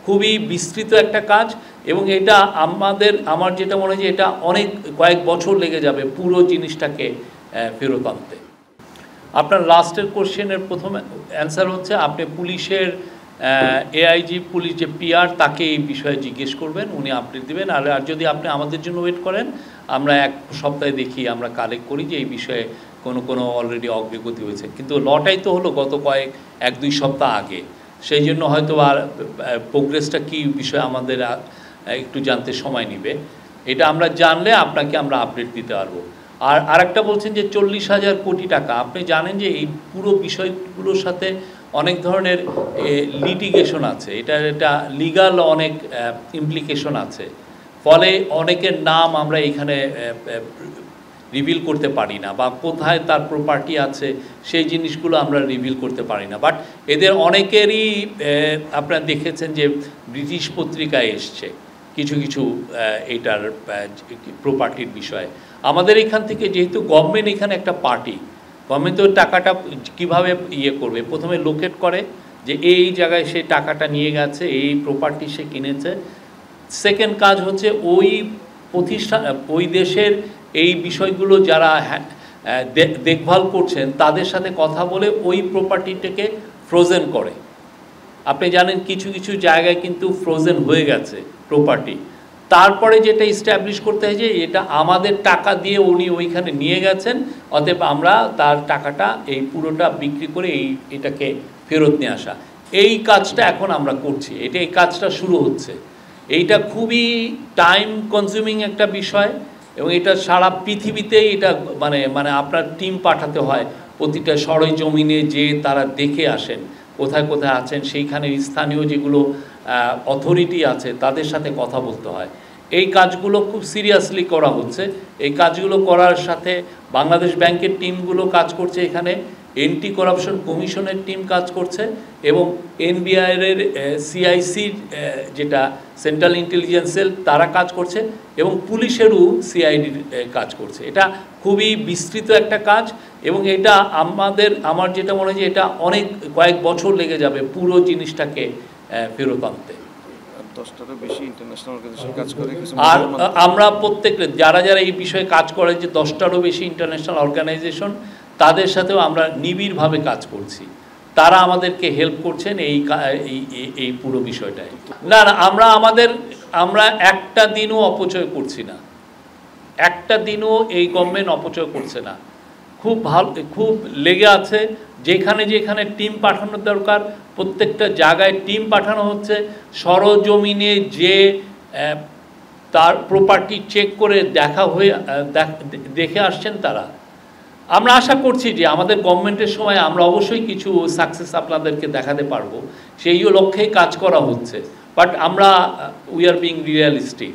খুবই বিস্তৃত একটা কাজ এবং এটা আমার যেটা মনে হয় যে এটা অনেক কয়েক বছর লেগে যাবে পুরো জিনিসটাকে ফেরত আনতে। আপনার লাস্টের কোশ্চেনের প্রথম অ্যান্সার হচ্ছে আপনি পুলিশের এআইজি পুলিশ যে পিআর তাকে এই বিষয়ে জিজ্ঞেস করবেন, উনি আপডেট দেবেন। আর যদি আপনি আমাদের জন্য ওয়েট করেন, আমরা এক সপ্তাহে দেখি, আমরা কালেক্ট করি যে এই বিষয়ে কোনো অলরেডি অগ্রগতি হয়েছে, কিন্তু লটাই তো হলো গত এক দুই সপ্তাহ আগে, সেই জন্য হয়তো আর প্রোগ্রেসটা কী বিষয়ে আমাদের একটু জানতে সময় নেবে। এটা আমরা জানলে আপনাকে আমরা আপডেট দিতে পারবো। আর আরেকটা বলছেন যে 40,000 কোটি টাকা, আপনি জানেন যে এই পুরো বিষয়গুলোর সাথে অনেক ধরনের লিটিগেশন আছে, এটা লিগাল অনেক ইমপ্লিকেশন আছে, ফলে অনেকের নাম আমরা এখানে রিভিল করতে পারি না, বা কোথায় তার প্রপার্টি আছে সেই জিনিসগুলো আমরা রিভিল করতে পারি না। বাট এদের অনেকেরই আপনারা দেখেছেন যে ব্রিটিশ পত্রিকায় এসছে কিছু কিছু এইটার প্রপার্টির বিষয়ে। আমাদের এখান থেকে যেহেতু গভর্নমেন্ট এখানে একটা পার্টি, গভর্নমেন্ট তো টাকাটা কীভাবে করবে, প্রথমে লোকেট করে যে এই জায়গায় সে টাকাটা নিয়ে গেছে, এই প্রপার্টি সে কিনেছে। সেকেন্ড কাজ হচ্ছে ওই প্রতিষ্ঠান, ওই দেশের এই বিষয়গুলো যারা দেখভাল করছেন তাদের সাথে কথা বলে ওই প্রপার্টিটাকে ফ্রোজেন করে। আপনি জানেন কিছু কিছু জায়গায় কিন্তু ফ্রোজেন হয়ে গেছে প্রপার্টি, তারপরে যেটা ইস্টাবলিশ করতে হয় যে এটা আমাদের টাকা দিয়ে উনি ওইখানে নিয়ে গেছেন, অতএব আমরা তার টাকাটা এই পুরোটা বিক্রি করে এটাকে ফেরত নিয়ে আসা, এই কাজটা এখন আমরা করছি। এই কাজটা শুরু হচ্ছে। এইটা খুবই টাইম কনজিউমিং একটা বিষয় এবং এটা সারা পৃথিবীতেই এটা মানে আপনার টিম পাঠাতে হয় প্রতিটা সরেজমিনে, যে তারা দেখে আসেন কোথায় কোথায় আছেন, সেইখানে স্থানীয় যেগুলো অথরিটি আছে তাদের সাথে কথা বলতে হয়। এই কাজগুলো খুব সিরিয়াসলি করা হচ্ছে। এই কাজগুলো করার সাথে বাংলাদেশ ব্যাংকের টিমগুলো কাজ করছে, এখানে এন্টি করাপশন কমিশনের টিম কাজ করছে এবং এনবিআইয়ের সিআইসির যেটা সেন্ট্রাল ইন্টেলিজেন্স সেল তারা কাজ করছে এবং পুলিশেরও সিআইডির কাজ করছে। এটা খুবই বিস্তৃত একটা কাজ এবং এটা আমার যেটা মনে হয় যে এটা অনেক কয়েক বছর লেগে যাবে পুরো জিনিসটাকে ফেরত আনতে। 10টারও বেশি ইন্টারন্যাশনাল অর্গানাইজেশন কাজ করে, আর আমরা প্রত্যেকটা যারা এই বিষয়ে কাজ করে যে 10টারও বেশি ইন্টারন্যাশনাল অর্গানাইজেশন, তাদের সাথেও আমরা নিবিড়ভাবে কাজ করছি, তারা আমাদেরকে হেল্প করছেন এই পুরো বিষয়টায়। না আমরা একটা দিনও অপচয় করছি না, একটা দিনও এই গভর্নমেন্ট অপচয় করছে না। খুব লেগে আছে, যেখানে যেখানে টিম পাঠানোর দরকার প্রত্যেকটা জায়গায় টিম পাঠানো হচ্ছে। সরজমিনে যে তার প্রপার্টি চেক করে দেখে আসছেন তারা। আমরা আশা করছি যে আমাদের গভর্নমেন্টের সময় আমরা অবশ্যই কিছু সাকসেস আপনাদেরকে দেখাতে পারবো, সেই লক্ষ্যেই কাজ করা হচ্ছে। But we are being realistic.